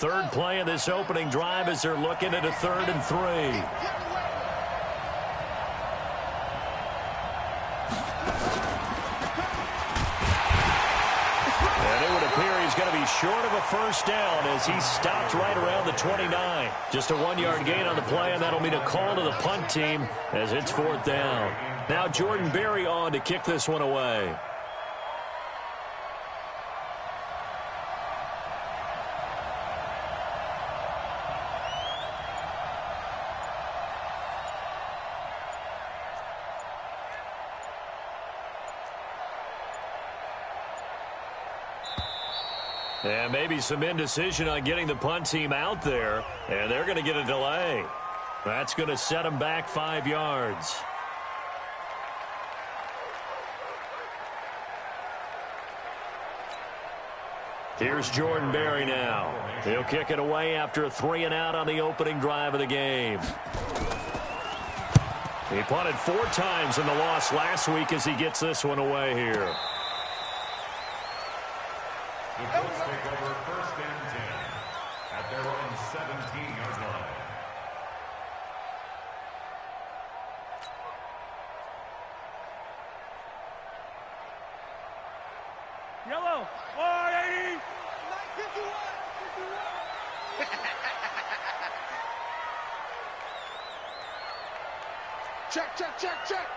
Third play of this opening drive as they're looking at a 3rd and 3. And it would appear he's going to be short of a first down as he stopped right around the 29. Just a 1-yard gain on the play, and that'll mean a call to the punt team as it's 4th down. Now Jordan Berry on to kick this one away. And maybe some indecision on getting the punt team out there, and they're going to get a delay. That's going to set them back 5 yards. Here's Jordan Berry now. He'll kick it away after a 3-and-out on the opening drive of the game. He punted 4 times in the loss last week as he gets this one away here. The Colts take over 1st and 10 at their own 17-yard line. Yellow, 180. Check, check, check, check.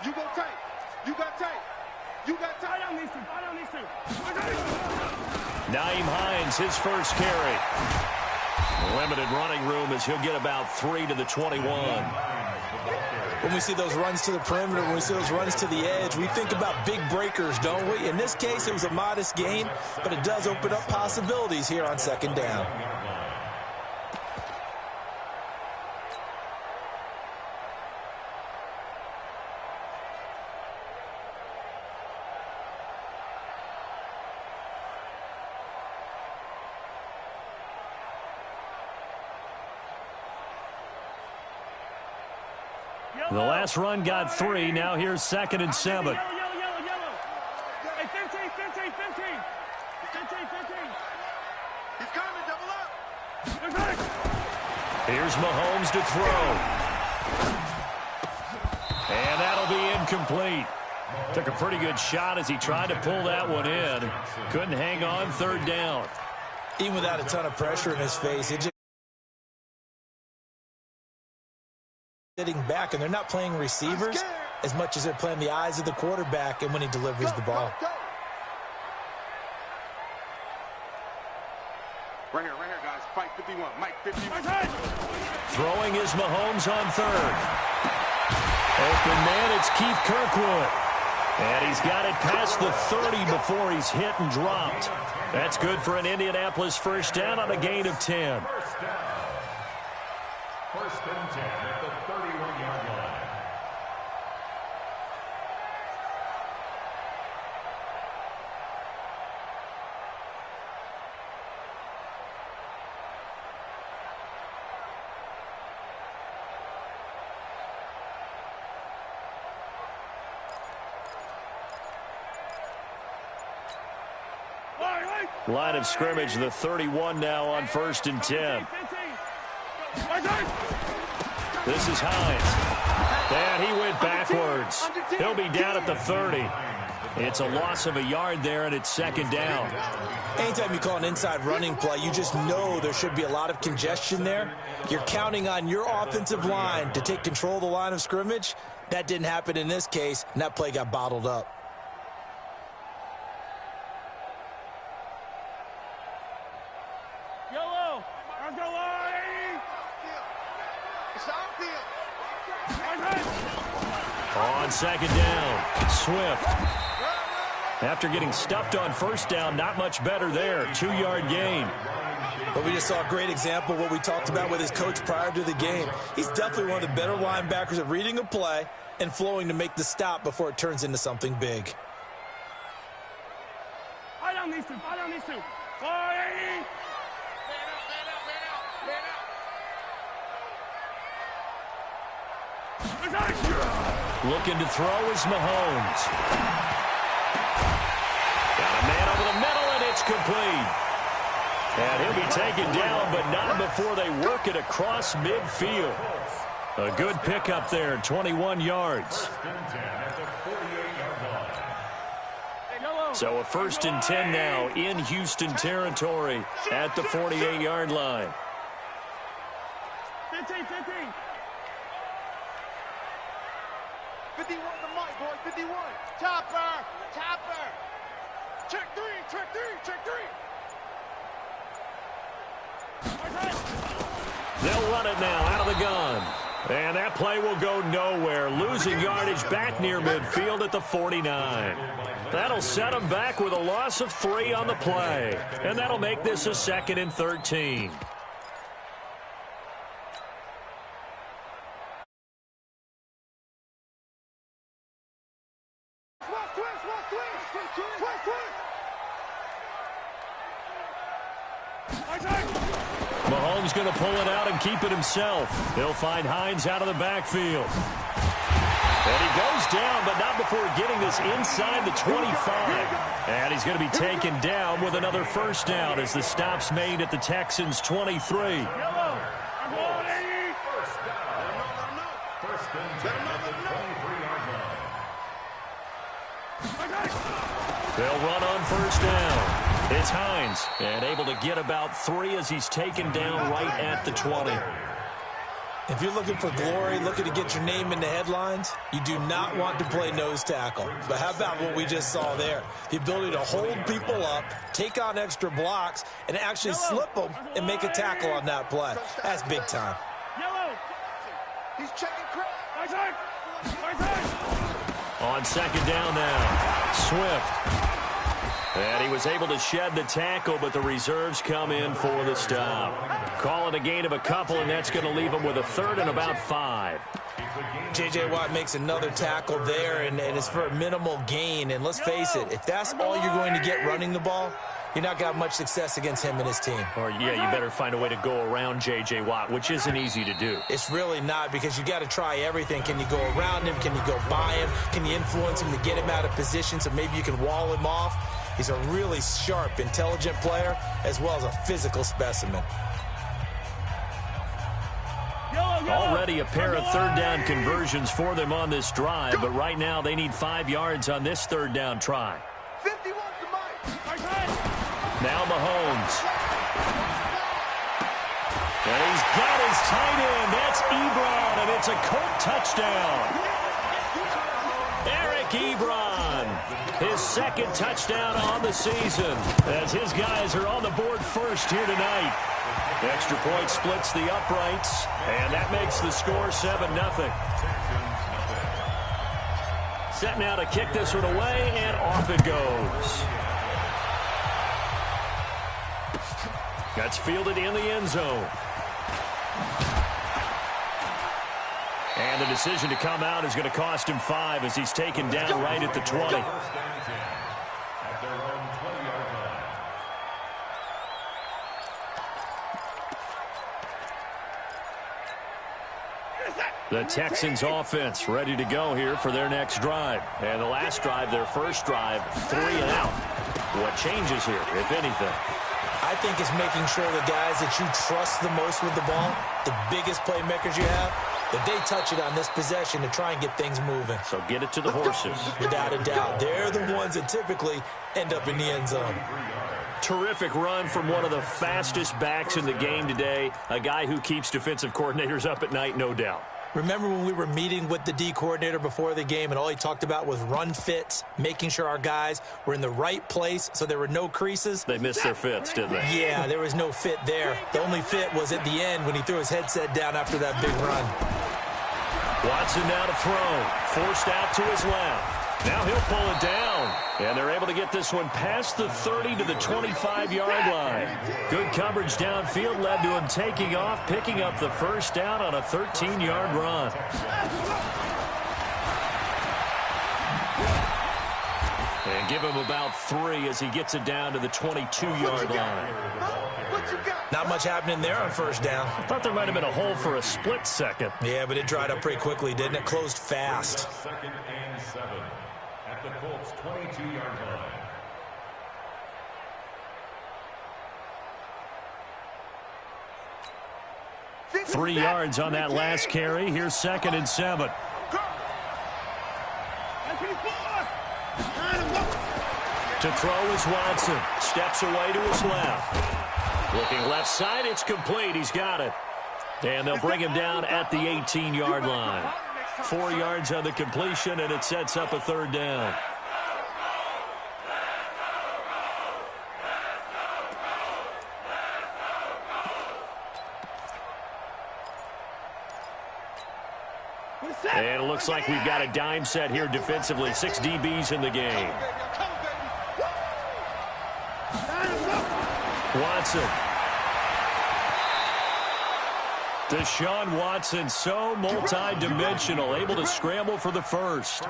You go tight. You got tight. You got tight. I don't need to. Nyheim Hines, his first carry. Limited running room as he'll get about 3 to the 21. When we see those runs to the perimeter, when we see those runs to the edge, we think about big breakers, don't we? In this case, it was a modest gain, but it does open up possibilities here on 2nd down. The last run got 3. Now here's 2nd and 7. Yellow. Hey, 15. 15. He's coming, double up. Here's Mahomes to throw. And that'll be incomplete. Took a pretty good shot as he tried to pull that one in. Couldn't hang on 3rd down. Even without a ton of pressure in his face, it just sitting back, and they're not playing receivers as much as they're playing the eyes of the quarterback and when he delivers the ball. Right here, guys. Fight 51. Mike 51. Throwing is Mahomes on 3rd. Open man, it's Keith Kirkwood. And he's got it past the 30 before he's hit and dropped. That's good for an Indianapolis first down on a gain of 10. 1st and 10 at the 31-yard line. Line of scrimmage, the 31 now on 1st and 10. This is Hines. And he went backwards. He'll be down at the 30. It's a loss of a yard there, and it's 2nd down. Anytime you call an inside running play, you just know there should be a lot of congestion there. You're counting on your offensive line to take control of the line of scrimmage. That didn't happen in this case, and that play got bottled up. Yellow, let's go, 180. On 2nd down, Swift. After getting stuffed on 1st down, not much better there. 2-yard gain. But we just saw a great example of what we talked about with his coach prior to the game. He's definitely one of the better linebackers at reading a play and flowing to make the stop before it turns into something big. I don't need to. 180. Looking to throw is Mahomes. Got a man over the middle, and It's complete. And he'll be taken down, but not before they work it across midfield. A good pickup there, 21 yards. So a 1st and 10 now in Houston territory at the 48-yard line. 15, 15. 51 the mic, boys. 51. Chopper. Chopper. Check three. Check three. Check three. They'll run it now out of the gun. And that play will go nowhere. Losing yardage back near midfield at the 49. That'll set them back with a loss of 3 on the play. And that'll make this a 2nd and 13. Mahomes going to pull it out and keep it himself. He'll find Hines out of the backfield. And he goes down, but not before getting this inside the 25. And he's going to be taken down with another 1st down as the stop's made at the Texans' 23. They'll run on 1st down. It's Hines, and able to get about 3 as he's taken down right at the 20. If you're looking for glory, looking to get your name in the headlines, you do not want to play nose tackle. But how about what we just saw there? The ability to hold people up, take on extra blocks, and actually slip them and make a tackle on that play. That's big time. Yellow. He's checking crap. Right side. Right side. On 2nd down now, Swift. And he was able to shed the tackle, but the reserves come in for the stop. Call it a gain of a couple, and that's going to leave him with a 3rd and about 5. J.J. Watt makes another tackle there, and it's for a minimal gain. And let's face it, if that's all you're going to get running the ball, you're not got much success against him and his team. Or, yeah, you better find a way to go around J.J. Watt, which isn't easy to do. It's really not, because you got to try everything. Can you go around him? Can you go by him? Can you influence him to get him out of position so maybe you can wall him off? He's a really sharp, intelligent player, as well as a physical specimen. Already a pair of 3rd down conversions for them on this drive, but right now they need 5 yards on this 3rd down try. 51 the mic. Now Mahomes. And he's got his tight end. That's Ebron, and it's a Colt touchdown. Eric Ebron, his 2nd touchdown on the season, as his guys are on the board first here tonight. Extra point splits the uprights, and that makes the score 7-0. Set now to kick this one away, and off it goes. That's fielded in the end zone. And the decision to come out is going to cost him 5 as he's taken down right at the 20. The Texans offense ready to go here for their next drive. And the last drive, their first drive, 3 and out. What changes here, if anything? I think it's making sure the guys that you trust the most with the ball, the biggest playmakers you have, that they touch it on this possession to try and get things moving. So get it to the horses. Without a doubt. They're the ones that typically end up in the end zone. Terrific run from one of the fastest backs in the game today. A guy who keeps defensive coordinators up at night, no doubt. Remember when we were meeting with the D coordinator before the game and all he talked about was run fits, making sure our guys were in the right place so there were no creases? They missed their fits, didn't they? Yeah, there was no fit there. The only fit was at the end when he threw his headset down after that big run. Watson now to throw. Forced out to his left. Now he'll pull it down. And they're able to get this one past the 30 to the 25-yard line. Good coverage downfield led to him taking off, picking up the first down on a 13-yard run. And give him about 3 as he gets it down to the 22-yard line. Not much happening there on first down. I thought there might have been a hole for a split second. Yeah, but it dried up pretty quickly, didn't it? Closed fast. 2nd and 7 at the Colts' 22-yard line. 3 yards on that last carry. Here's 2nd and 7. To throw is Watson. Steps away to his left. Looking left side, it's complete. He's got it. And they'll bring him down at the 18-yard line. 4 yards on the completion, and it sets up a 3rd down. And it looks like we've got a dime set here defensively. 6 DBs in the game. Watson. Deshaun Watson, so multi-dimensional, able to scramble for the first.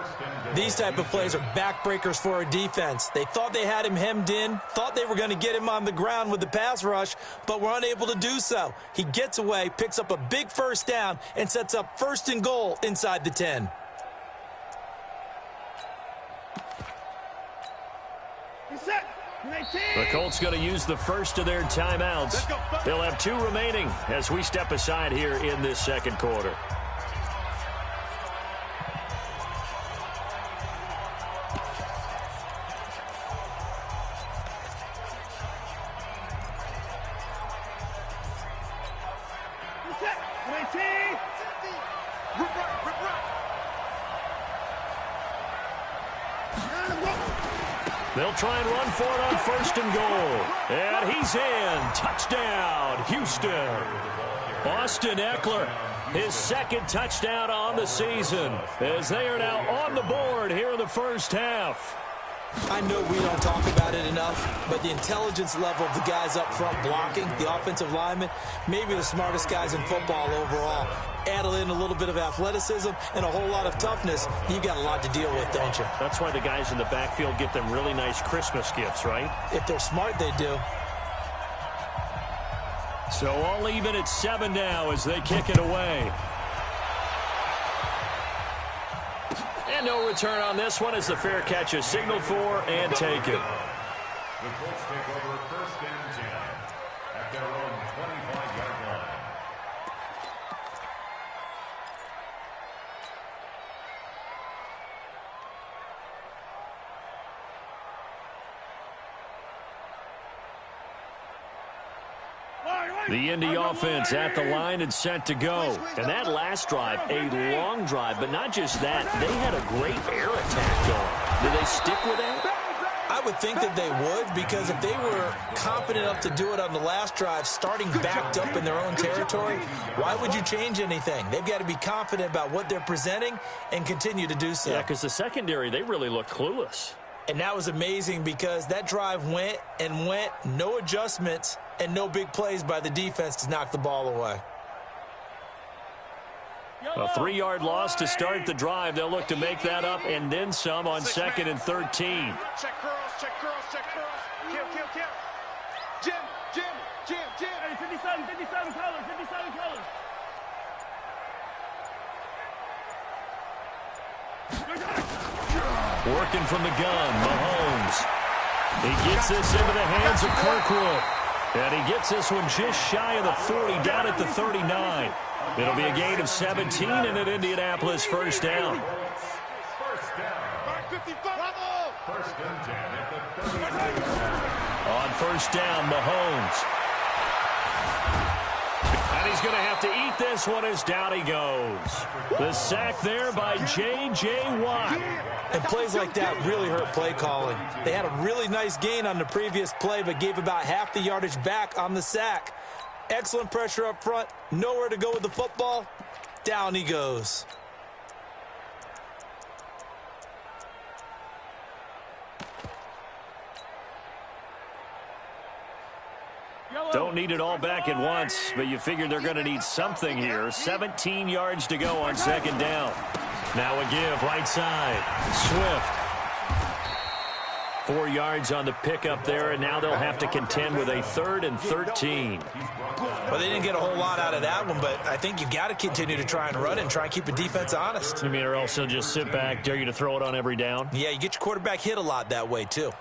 These type of plays are backbreakers for a defense. They thought they had him hemmed in, thought they were going to get him on the ground with the pass rush, but were unable to do so. He gets away, picks up a big 1st down, and sets up 1st and goal inside the 10. The Colts going to use the first of their timeouts. They'll have 2 remaining as we step aside here in this 2nd quarter. They'll try and run for it on 1st and goal. And he's in. Touchdown, Houston. Austin Eckler, his 2nd touchdown on the season, as they are now on the board here in the 1st half. I know we don't talk about it enough, but the intelligence level of the guys up front blocking, the offensive linemen, maybe the smartest guys in football overall. Add in a little bit of athleticism and a whole lot of toughness, you got a lot to deal with, don't you? That's why the guys in the backfield get them really nice Christmas gifts, right? If they're smart, they do. So all even at 7 now as they kick it away. And no return on this one as the fair catch is signaled for and taken. The Colts take over 1st and 10 at their own 25-yard line. The Indy offense at the line and set to go. And that last drive, a long drive, but not just that. They had a great air attack going. Do they stick with that? I would think that they would, because if they were competent enough to do it on the last drive, starting backed up in their own territory, why would you change anything? They've got to be confident about what they're presenting and continue to do so. Yeah, because the secondary, they really looked clueless. And that was amazing because that drive went and went, no adjustments, and no big plays by the defense to knock the ball away. A 3-yard loss to start the drive. They'll look to make that up and then some on 2nd and 13. Check curls, check curls, check curls. Kill. Jim. Hey, 57 colors, 57 colors. Working from the gun, Mahomes. He gets this into the hands of Kirkwood. And he gets this one just shy of the 40, down at the 39. It'll be a gain of 17 and an Indianapolis 1st down. First and 10 at the 39. On 1st down, Mahomes. And he's going to have to eat this one as down he goes. The sack there by J.J. Watt. And plays like that really hurt play calling. They had a really nice gain on the previous play, but gave about half the yardage back on the sack. Excellent pressure up front. Nowhere to go with the football. Down he goes. Don't need it all back at once, but you figure they're going to need something here. 17 yards to go on 2nd down. Now a give, right side. Swift. 4 yards on the pickup there, and now they'll have to contend with a 3rd and 13. Well, they didn't get a whole lot out of that one, but I think you've got to continue to try and run and try and keep the defense honest. You mean, or else they'll just sit back, dare you to throw it on every down? Yeah, you get your quarterback hit a lot that way, too.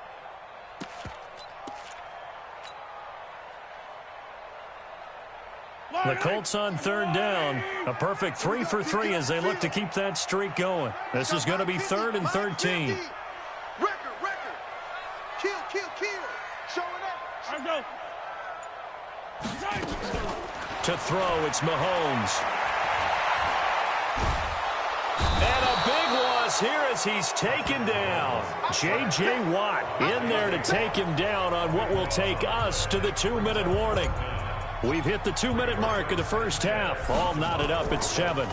The Colts on third down. A perfect 3 for 3 as they look to keep that streak going. This is going to be 3rd and 13. Record. Kill. Showing up. Let's go. To throw, it's Mahomes. And a big loss here as he's taken down. J.J. Watt in there to take him down on what will take us to the 2-minute warning. We've hit the 2-minute mark of the first half. All knotted up at 7.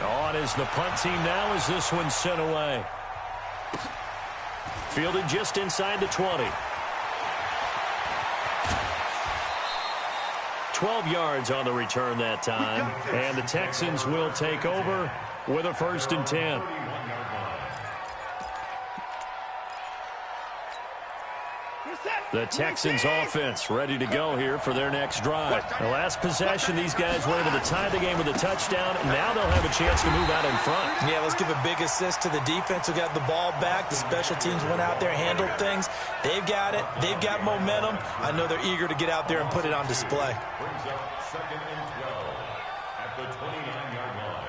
On is the punt team now as this one's sent away. Fielded just inside the 20. 12 yards on the return that time. And the Texans will take over with a 1st and 10. The Texans offense ready to go here for their next drive. The last possession, these guys were able to tie the game with a touchdown, and now they'll have a chance to move out in front. Yeah, let's give a big assist to the defense who got the ball back. The special teams went out there, handled things. They've got it. They've got momentum. I know they're eager to get out there and put it on display. Brings up 2nd and 12 at the 29-yard line.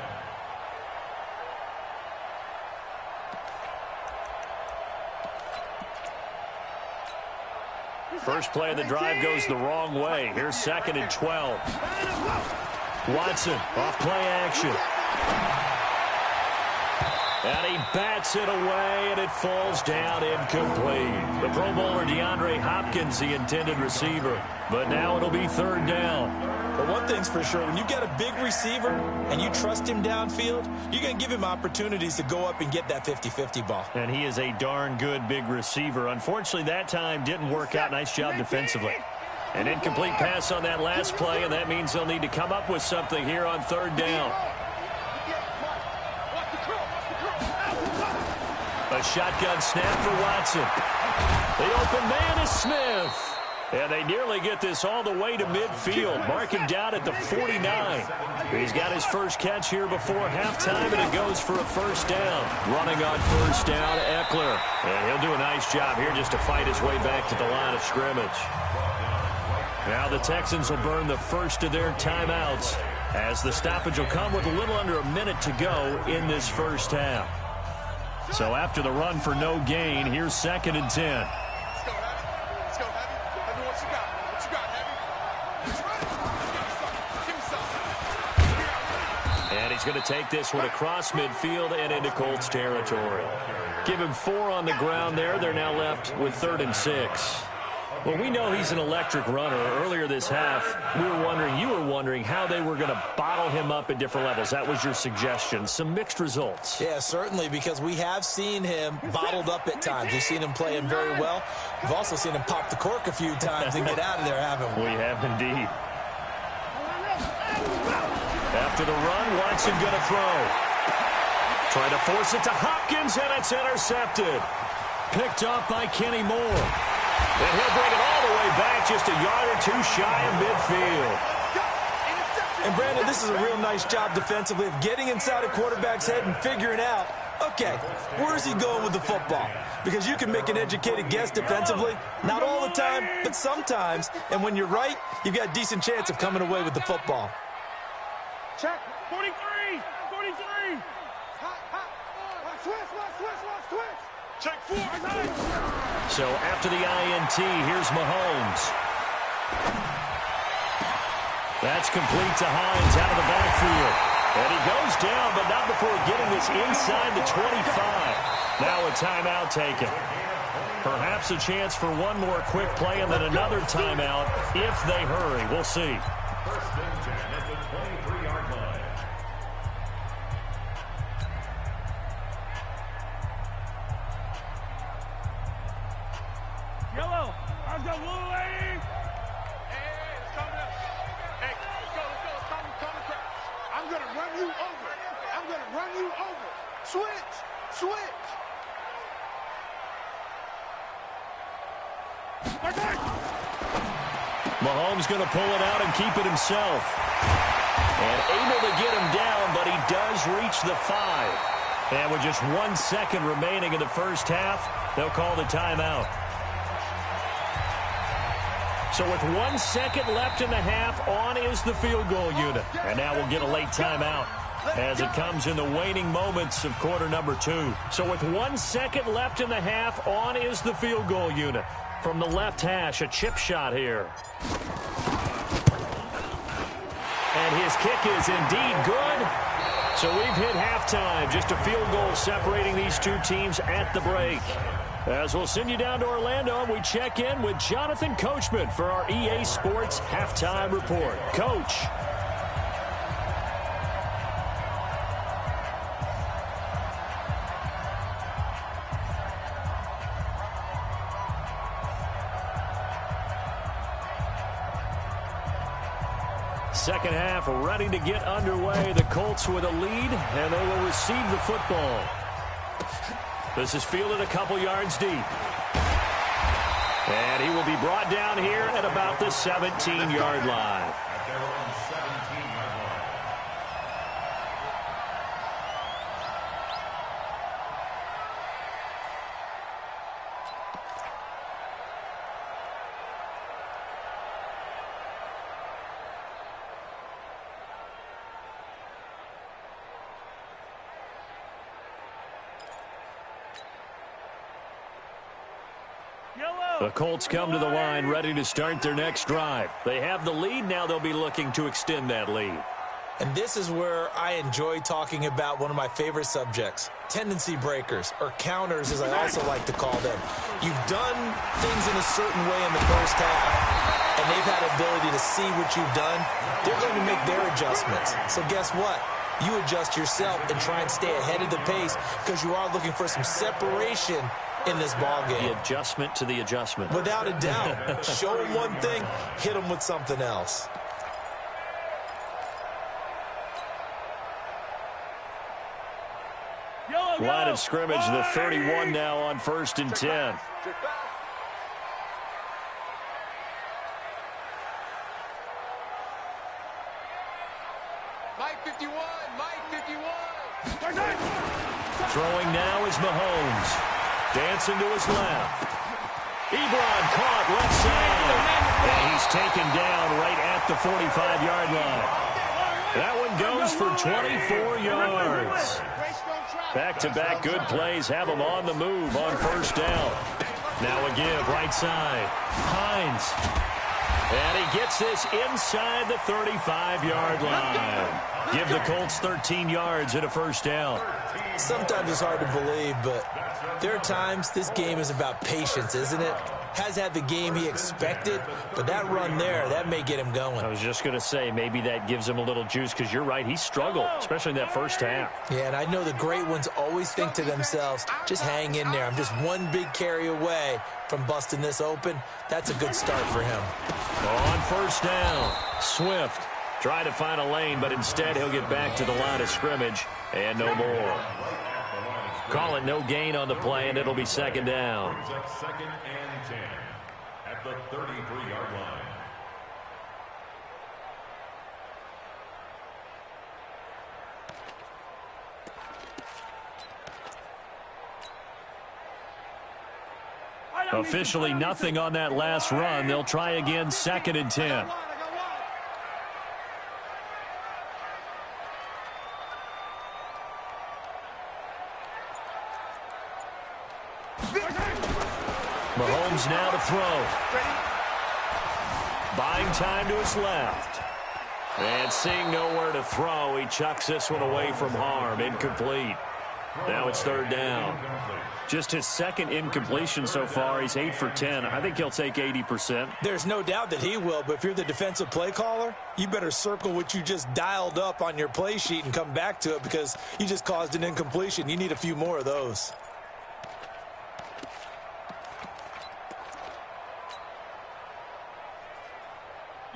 First play of the drive goes the wrong way. Here's 2nd and 12. Watson off play action. And he bats it away, and it falls down incomplete. The Pro Bowler DeAndre Hopkins, the intended receiver. But now it'll be 3rd down. But one thing's for sure, when you got a big receiver and you trust him downfield, you're going to give him opportunities to go up and get that 50-50 ball. And he is a darn good big receiver. Unfortunately, that time didn't work out. Nice job defensively. An incomplete pass on that last play, and that means they'll need to come up with something here on 3rd down. A shotgun snap for Watson. The open man is Smith. And they nearly get this all the way to midfield. Mark him down at the 49. He's got his first catch here before halftime, and it goes for a 1st down. Running on 1st down, Eckler. And he'll do a nice job here just to fight his way back to the line of scrimmage. Now the Texans will burn the first of their timeouts as the stoppage will come with a little under a minute to go in this first half. So after the run for no gain, here's 2nd and 10. And he's going to take this one across midfield and into Colts territory. Give him 4 on the ground there. They're now left with 3rd and 6. Well, we know he's an electric runner. Earlier this half, you were wondering how they were going to bottle him up at different levels. That was your suggestion. Some mixed results. Yeah, certainly, because we have seen him bottled up at times. We've seen him playing very well. We've also seen him pop the cork a few times and get out of there, haven't we? We have indeed. After the run, Watson going to throw. Trying to force it to Hopkins, and it's intercepted. Picked up by Kenny Moore. And he'll bring it all the way back, just a yard or 2 shy of midfield. And, Brandon, this is a real nice job defensively of getting inside a quarterback's head and figuring out, okay, where's he going with the football? Because you can make an educated guess defensively, not all the time, but sometimes. And when you're right, you've got a decent chance of coming away with the football. Check. 43. 43. Switch. Check 4. So after the INT, here's Mahomes. That's complete to Hines out of the backfield. And he goes down, but not before getting this inside the 25. Now a timeout taken. Perhaps a chance for one more quick play and then another timeout if they hurry. We'll see. 1st and 10 at the 23-yard line. Yellow. I've got blue lane. Hey, it's coming up. Hey, let's go. It's coming crash. I'm going to run you over. Switch. Mahomes going to pull it out and keep it himself. And able to get him down, but he does reach the 5. And with just 1 second remaining in the first half, they'll call the timeout. So with 1 second left in the half, on is the field goal unit. And now we'll get a late timeout as it comes in the waning moments of quarter number 2. So with 1 second left in the half, on is the field goal unit. From the left hash, a chip shot here. And his kick is indeed good. So we've hit halftime. Just a field goal separating these two teams at the break. As we'll send you down to Orlando, we check in with Jonathan Coachman for our EA Sports Halftime Report. Coach. Second half ready to get underway. The Colts with a lead, and they will receive the football. This is fielded a couple yards deep. And he will be brought down here at about the 17-yard line. The Colts come to the line ready to start their next drive. They have the lead. Now they'll be looking to extend that lead. And this is where I enjoy talking about one of my favorite subjects, tendency breakers, or counters as I also like to call them. You've done things in a certain way in the first half, and they've had ability to see what you've done. They're going to make their adjustments. So guess what? You adjust yourself and try and stay ahead of the pace because you are looking for some separation in this ball game. The adjustment to the adjustment. Without a doubt. Show them one thing, hit them with something else. Line of scrimmage, the 31 now on 1st and 10. Mike 51, Mike 51. Throwing now is Mahomes. Dancing to his left. Ebron caught left side. And he's taken down right at the 45-yard line. That one goes for 24 yards. Back-to-back good plays have him on the move on first down. Now a give right side. Hines. And he gets this inside the 35-yard line. Give the Colts 13 yards and a first down. Sometimes it's hard to believe, but there are times this game is about patience, isn't it? Has had the game he expected, but that run there, that may get him going. I was just going to say, maybe that gives him a little juice, because you're right, he struggled, especially in that first half. Yeah, and I know the great ones always think to themselves, just hang in there. I'm just one big carry away from busting this open. That's a good start for him. On first down, Swift tried to find a lane, but instead he'll get back to the line of scrimmage, and no more. Call it no gain on the play, and it'll be second down. Second and 10 at the 33-yard line. Officially nothing on that last run. They'll try again, second and 10. Mahomes now to throw. Buying time to his left. And seeing nowhere to throw, he chucks this one away from harm. Incomplete. Now it's third down. Just his second incompletion so far. He's 8 for 10. I think he'll take 80%. There's no doubt that he will, but if you're the defensive play caller, you better circle what you just dialed up on your play sheet and come back to it because you just caused an incompletion. You need a few more of those.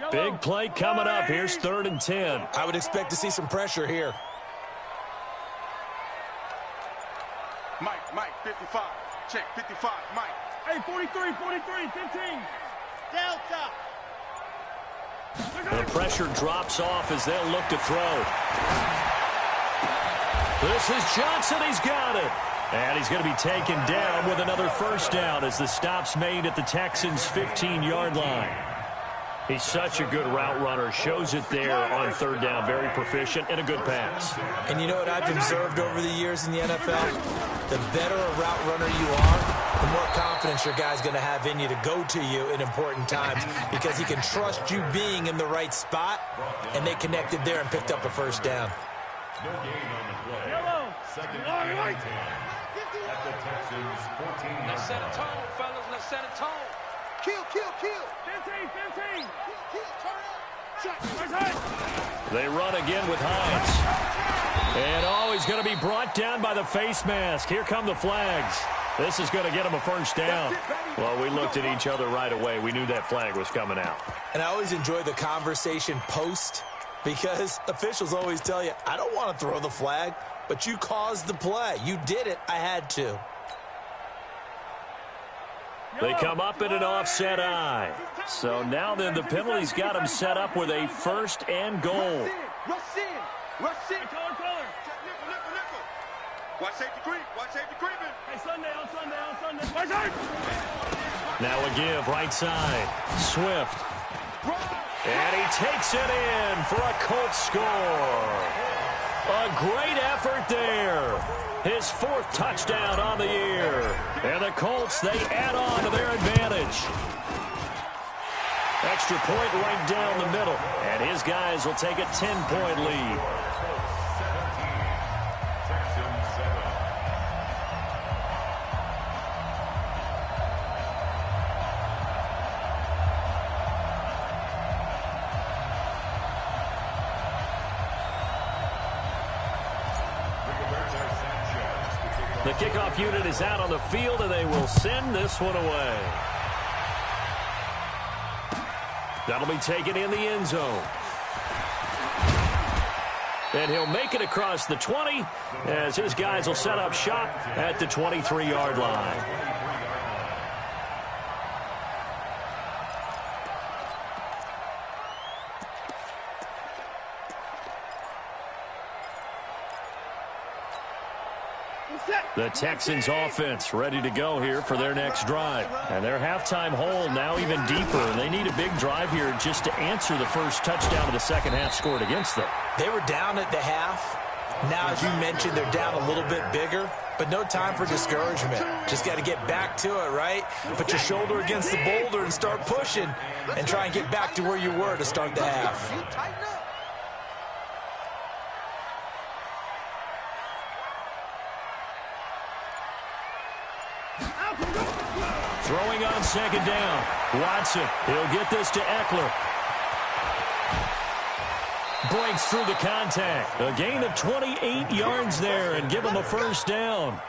Big play coming up. Here's third and 10. I would expect to see some pressure here. Mike, 55. Check, 55, Mike. Hey, 43, 15. Delta. The pressure drops off as they'll look to throw. This is Johnson. He's got it. And he's going to be taken down with another first down as the stop's made at the Texans' 15-yard line. He's such a good route runner. Shows it there on third down. Very proficient and a good pass. And you know what I've observed over the years in the NFL? The better a route runner you are, the more confidence your guy's going to have in you to go to you in important times because he can trust you being in the right spot, and they connected there and picked up a first down. No gain on the play. Second and 10 at the Texans' 14-yard Let's set a line. tone, fellas. Let's set a tone. Kill. 15, 15. Turn up. They run again with Hines. And, he's going to be brought down by the face mask. Here come the flags. This is going to get him a first down. Well, we looked at each other right away. We knew that flag was coming out. And I always enjoy the conversation post because officials always tell you, I don't want to throw the flag, but you caused the play. You did it. I had to. They come up in an offset eye. So now then the penalty's got them set up with a first and goal. Rush in. Color. Nickel. Watch safety creeping. Hey, Sunday, on Sunday. Watch out. Now a give right side. Swift. And he takes it in for a Colts score. A great effort there. His fourth touchdown on the year. And the Colts, they add on to their advantage. Extra point right down the middle. And his guys will take a 10-point lead. Texans 7. The kickoff unit is out on the field, and they will send this one away. That'll be taken in the end zone. And he'll make it across the 20 as his guys will set up shop at the 23-yard line. The Texans offense ready to go here for their next drive. And their halftime hole now even deeper. And they need a big drive here just to answer the first touchdown of the second half scored against them. They were down at the half. Now, as you mentioned, they're down a little bit bigger, but no time for discouragement. Just got to get back to it, right? Put your shoulder against the boulder and start pushing and try and get back to where you were to start the half. Throwing on second down. Watson, he'll get this to Eckler. Breaks through the contact. A gain of 28 yards there and give him a first down.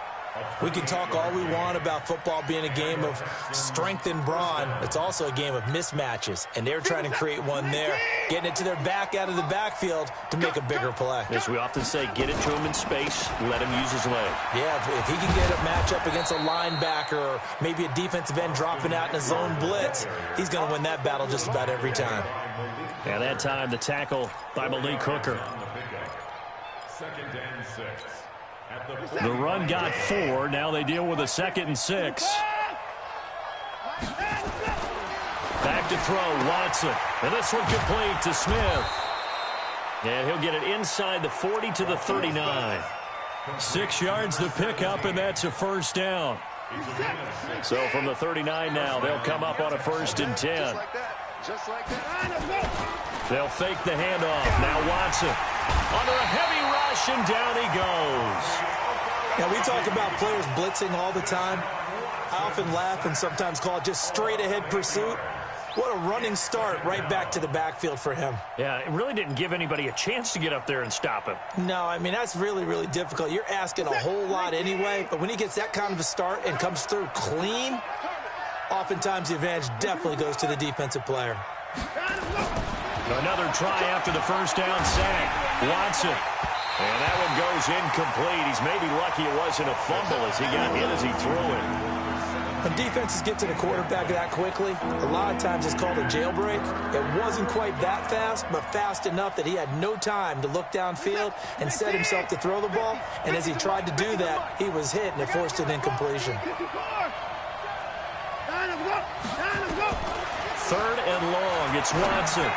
We can talk all we want about football being a game of strength and brawn. It's also a game of mismatches, and they're trying to create one there, getting it to their back out of the backfield to make a bigger play. As we often say, get it to him in space, let him use his leg. Yeah, if he can get a matchup against a linebacker or maybe a defensive end dropping out in a zone blitz, he's going to win that battle just about every time. And that time, the tackle by Malik Hooker. Second and 6. The run got 4. Now they deal with a 2nd and 6. Back to throw, Watson. And this one complete to Smith. And he'll get it inside the 40 to the 39. 6 yards the pickup, and that's a first down. So from the 39 now, they'll come up on a 1st and 10. Just like that. They'll fake the handoff. Now Watson under a heavy rush, and down he goes. Now, we talk about players blitzing all the time. I often laugh and sometimes call it just straight-ahead pursuit. What a running start right back to the backfield for him. Yeah, it really didn't give anybody a chance to get up there and stop him. No, I mean, that's really, really difficult. You're asking a whole lot anyway, but when he gets that kind of a start and comes through clean, oftentimes the advantage definitely goes to the defensive player. Another try after the first down sack. Watson. And that one goes incomplete. He's maybe lucky it wasn't a fumble as he got hit as he threw it. When defenses get to the quarterback that quickly, a lot of times it's called a jailbreak. It wasn't quite that fast, but fast enough that he had no time to look downfield and set himself to throw the ball. And as he tried to do that, he was hit and it forced an incompletion. 3rd and long. It's Watson.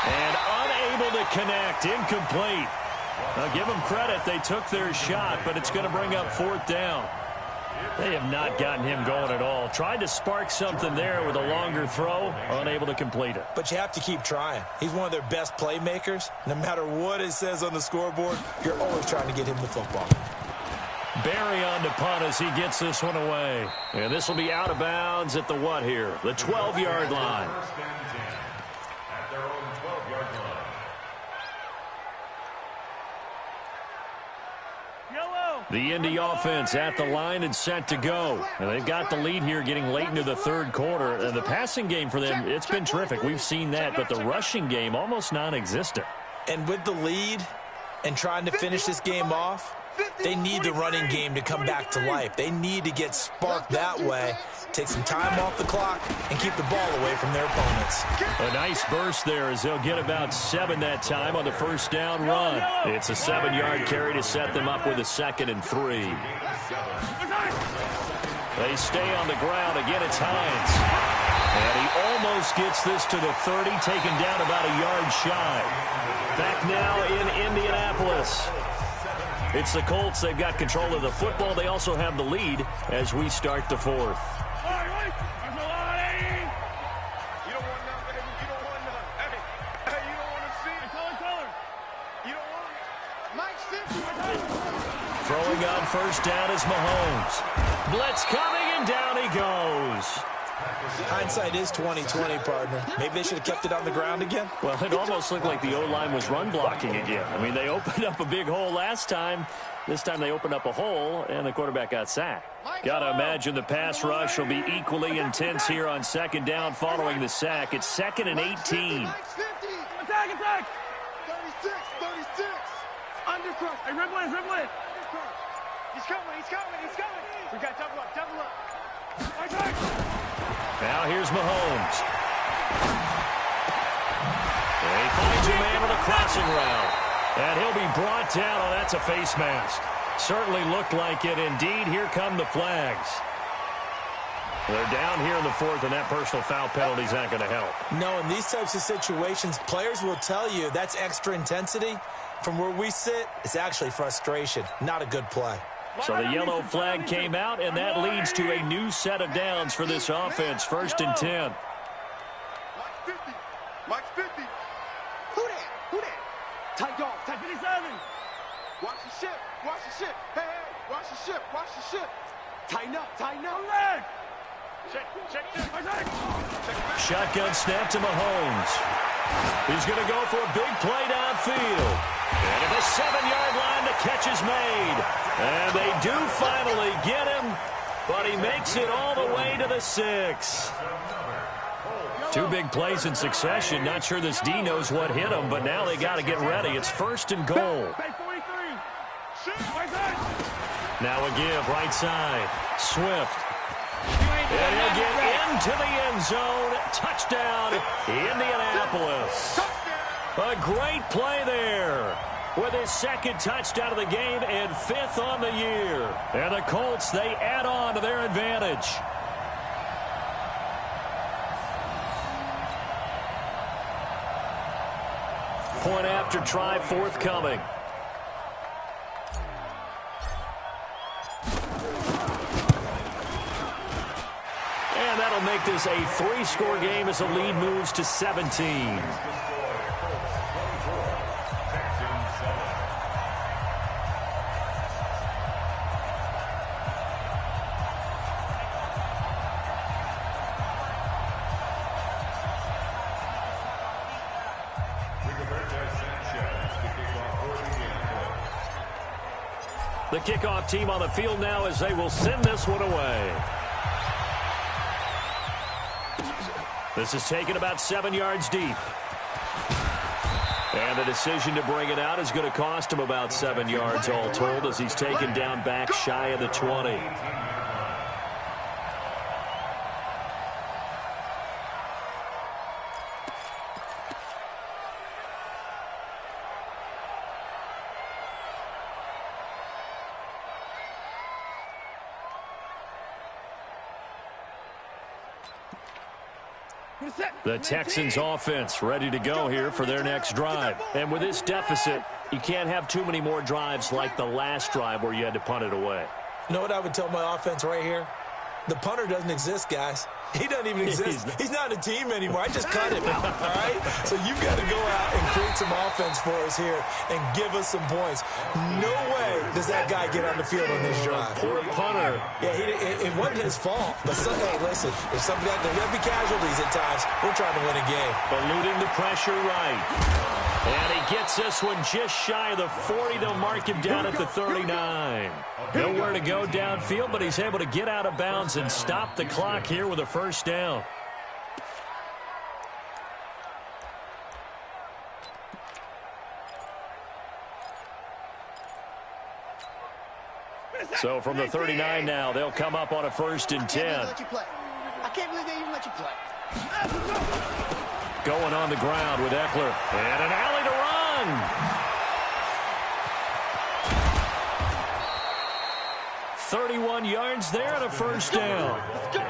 And unable to connect. Incomplete. Now, give them credit. They took their shot, but it's going to bring up 4th down. They have not gotten him going at all. Tried to spark something there with a longer throw. Unable to complete it. But you have to keep trying. He's one of their best playmakers. No matter what it says on the scoreboard, you're always trying to get him the football. Barry on to punt as he gets this one away. And this will be out of bounds at the what here? The 12-yard line. At their own 12-yard line. The Indy offense at the line and set to go. And they've got the lead here getting late into the 3rd quarter. And the passing game for them, it's been terrific. We've seen that, but the rushing game almost non-existent. And with the lead and trying to finish this game off, they need the running game to come back to life. They need to get sparked that way, take some time off the clock, and keep the ball away from their opponents. A nice burst there as they'll get about 7 that time on the 1st down run. It's a 7-yard carry to set them up with a 2nd and 3. They stay on the ground. Again, it's Hines. And he almost gets this to the 30, taken down about a yard shy. Back now in Indianapolis. It's the Colts. They've got control of the football. They also have the lead as we start the 4th. Throwing on 1st down is Mahomes. Blitz coming, and down he goes. Hindsight is 20/20, partner. Maybe they should have kept it on the ground again. Well, it almost looked like the O-line was run blocking again. I mean, they opened up a big hole last time. This time they opened up a hole, and the quarterback got sacked. Got to imagine the pass rush will be equally intense here on 2nd down following the sack. It's 2nd and 18. Attack! 36. Undercross. Hey, dribble it. He's coming. We got double up. Now here's Mahomes. And he finds a man with a crossing route. And he'll be brought down. Oh, that's a face mask. Certainly looked like it. Indeed, here come the flags. They're down here in the 4th, and that personal foul penalty is not going to help. No, in these types of situations, players will tell you that's extra intensity. From where we sit, it's actually frustration, not a good play. So the yellow flag came out, and that leads to a new set of downs for this offense. 1st and 10. Mike's 50. Who that? Tight dog. Tight 57. Watch the ship. Hey, watch the ship. Tighten up. Leg. Check. Shotgun snap to Mahomes. He's going to go for a big play downfield. And at the 7-yard line, the catch is made. And they do finally get him, but he makes it all the way to the 6. 2 big plays in succession. Not sure this D knows what hit him, but now they got to get ready. It's 1st and goal. Now a give, right side. Swift. And he'll get into the end zone. Touchdown, Indianapolis. A great play there with his 2nd touchdown of the game and 5th on the year. And the Colts, they add on to their advantage. Point after try forthcoming. And that'll make this a 3-score game as the lead moves to 17. The kickoff team on the field now as they will send this one away. This is taken about 7 yards deep. And the decision to bring it out is going to cost him about 7 yards all told as he's taken down back shy of the 20. The Texans offense ready to go here for their next drive. And with this deficit, you can't have too many more drives like the last drive where you had to punt it away. You know what I would tell my offense right here? The punter doesn't exist, guys. He doesn't even exist. He's not a team anymore. I just cut him out, all right? So you've got to go out and create some offense for us here and give us some points. No way does that guy get on the field on this drive. Poor punter. Yeah, it wasn't his fault. But, hey, listen, if somebody got to be casualties at times, we're trying to win a game. Eluding the pressure right. And he gets this one just shy of the 40. They'll mark him down at the 39. Nowhere to go downfield, but he's able to get out of bounds and stop the clock here with a first down. So from the 39 now, they'll come up on a 1st and 10. I can't believe they even let you play. Going on the ground with Eckler. And an alley to run. 31 yards there and a first down.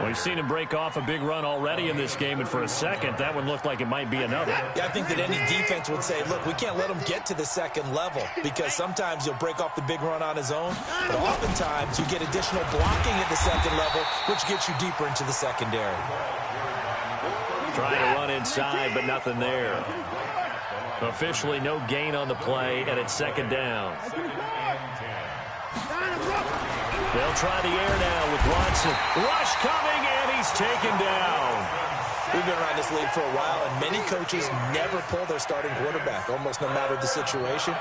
We've seen him break off a big run already in this game, and for a second, that one looked like it might be another. Yeah, I think that any defense would say, look, we can't let him get to the second level because sometimes he'll break off the big run on his own, but oftentimes you get additional blocking at the second level, which gets you deeper into the secondary. Trying to run inside, but nothing there. Officially no gain on the play, and it's 2nd down. They'll try the air now with Watson. Rush coming, and he's taken down. We've been around this league for a while, and many coaches never pull their starting quarterback, almost no matter the situation.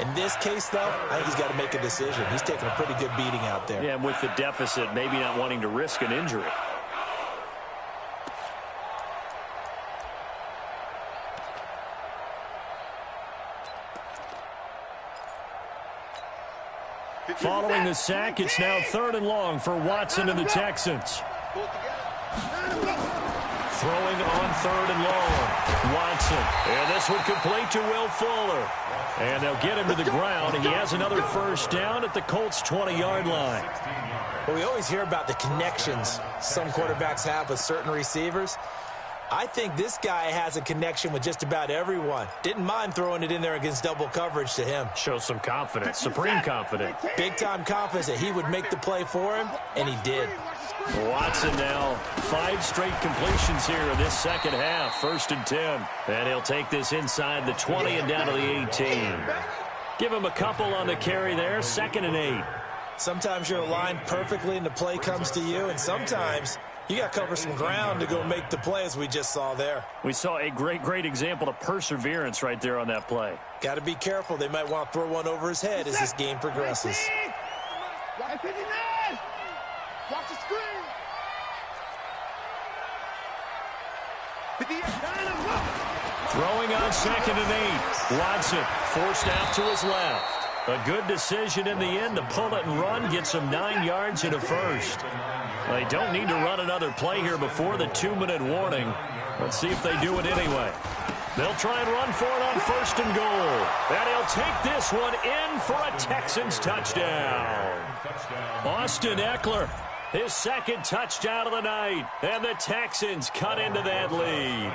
In this case, though, I think he's got to make a decision. He's taking a pretty good beating out there. Yeah, and with the deficit, maybe not wanting to risk an injury. Following the sack, it's now 3rd and long for Watson and the Texans. Throwing on 3rd and long. Watson. And this one complete to Will Fuller. And they'll get him to the ground, and he has another first down at the Colts' 20-yard line. Well, we always hear about the connections some quarterbacks have with certain receivers. I think this guy has a connection with just about everyone. Didn't mind throwing it in there against double coverage to him. Shows some confidence, supreme confidence. Big-time confidence that he would make the play for him, and he did. Watson now, 5 straight completions here in this second half. 1st and 10. And he'll take this inside the 20 and down to the 18. Give him a couple on the carry there. 2nd and 8. Sometimes you're aligned perfectly and the play comes to you, and sometimes you got to cover some ground to go make the play, as we just saw there. We saw a great example of perseverance right there on that play. Got to be careful. They might want to throw one over his head as this game progresses. Watch the screen. Throwing on 2nd and 8. Watson forced out to his left. A good decision in the end to pull it and run, get some 9 yards and a first. They don't need to run another play here before the 2-minute warning. Let's see if they do it anyway. They'll try and run for it on 1st and goal. And he'll take this one in for a Texans touchdown. Austin Eckler, his 2nd touchdown of the night. And the Texans cut into that lead.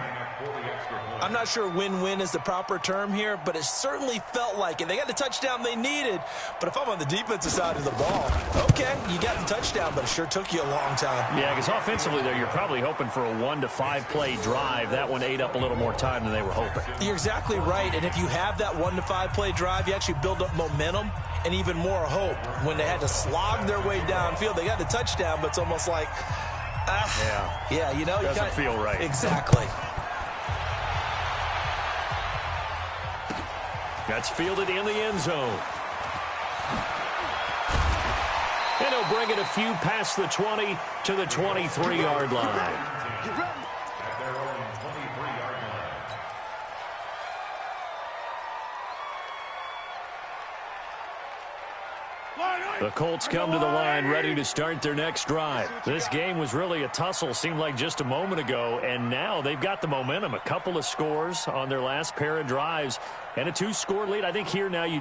I'm not sure win-win is the proper term here, but it certainly felt like it. They got the touchdown they needed, but if I'm on the defensive side of the ball, okay, you got the touchdown, but it sure took you a long time. Yeah, because offensively there, you're probably hoping for a 1 to 5 play drive. That one ate up a little more time than they were hoping. You're exactly right, and if you have that 1 to 5 play drive, you actually build up momentum and even more hope. When they had to slog their way downfield, they got the touchdown, but it's almost like, yeah, you know, doesn't feel right. Exactly. That's fielded in the end zone. And he'll bring it a few past the 20 to the 23-yard line. The Colts come to the line ready to start their next drive. This game was really a tussle, seemed like just a moment ago, and now they've got the momentum. A couple of scores on their last pair of drives and a 2-score lead. I think here now you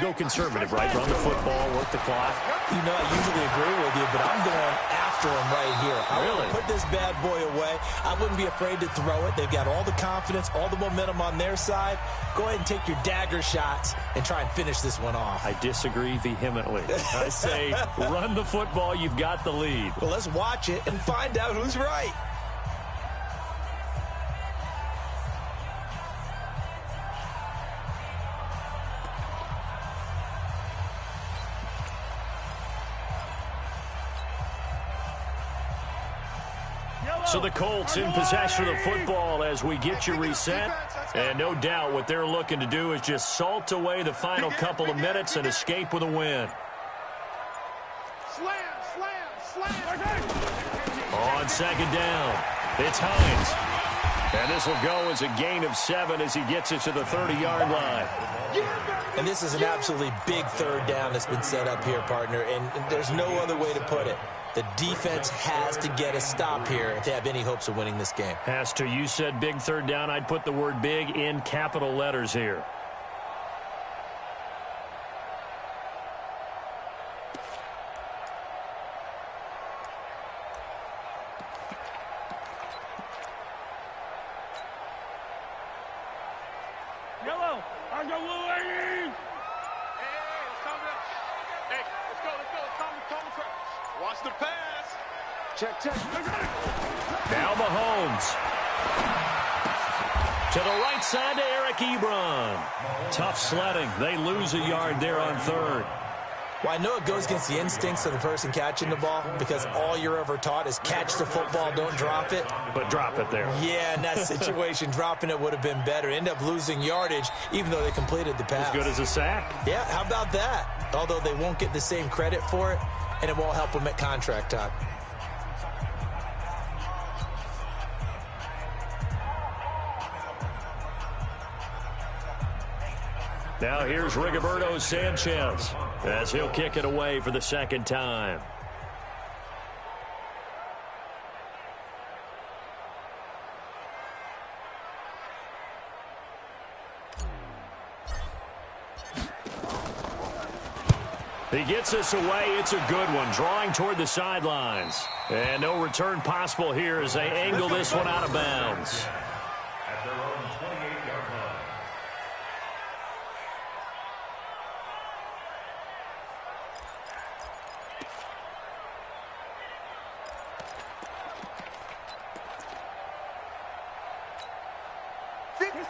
go conservative, right? Run the football, work the clock. You know, I usually agree with you, but I'm going after him right here. I want to put this bad boy away. I wouldn't be afraid to throw it. They've got all the confidence, all the momentum on their side. Go ahead and take your dagger shots and try and finish this one off. I disagree vehemently. I say run the football. You've got the lead. Well, let's watch it and find out who's right. So the Colts in possession of the football as we get you reset. And no doubt what they're looking to do is just salt away the final couple of minutes and escape with a win. Slam, slam, slam. On second down, it's Hines. And this will go as a gain of 7 as he gets it to the 30-yard line. And this is an absolutely big third down that's been set up here, partner, and there's no other way to put it. The defense has to get a stop here if they have any hopes of winning this game. Has to. You said big third down. I'd put the word big in capital letters here. Yellow, I go blue, lady. Hey, let's go. Come. Watch the pass. Check. Now Mahomes. To the right side to Eric Ebron. Tough sledding. They lose a yard there on third. Well, I know it goes against the instincts of the person catching the ball because all you're ever taught is catch the football, don't drop it. But drop it there. Yeah, in that situation, dropping it would have been better. End up losing yardage even though they completed the pass. As good as a sack. Yeah, how about that? Although they won't get the same credit for it, and it won't help them at contract time. Now here's Rigoberto Sanchez as he'll kick it away for the second time. He gets us away. It's a good one, drawing toward the sidelines. And no return possible here as they angle this one out of bounds. At their own 28-yard line.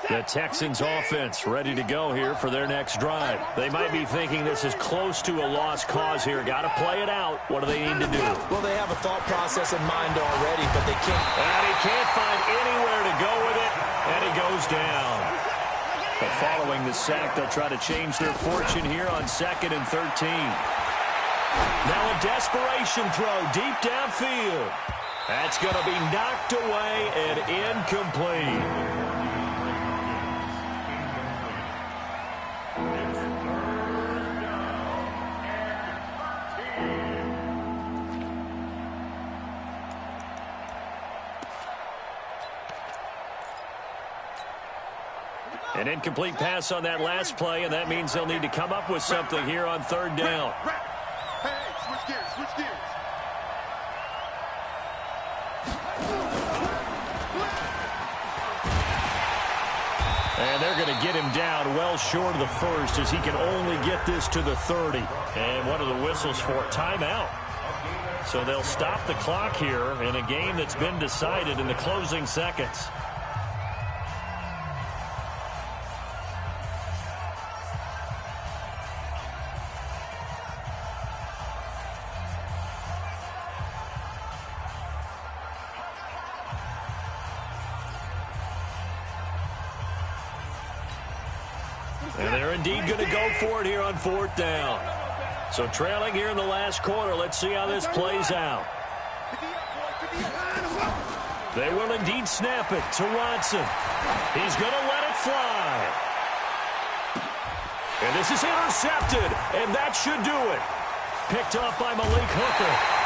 The Texans offense ready to go here for their next drive. They might be thinking this is close to a lost cause here. Got to play it out. What do they need to do? Well, they have a thought process in mind already, but they can't. And he can't find anywhere to go with it, and he goes down. But following the sack, they'll try to change their fortune here on 2nd and 13. Now a desperation throw deep downfield. That's going to be knocked away and incomplete. An incomplete pass on that last play, and that means they'll need to come up with something here on third down. Hey, switch gears. And they're going to get him down well short of the first as he can only get this to the 30. And what are the whistles for? Timeout. So they'll stop the clock here in a game that's been decided in the closing seconds. And they're indeed going to go for it here on fourth down. So trailing here in the last quarter. Let's see how this plays out. They will indeed snap it to Watson. He's going to let it fly. And this is intercepted, and that should do it. picked up by Malik Hooker.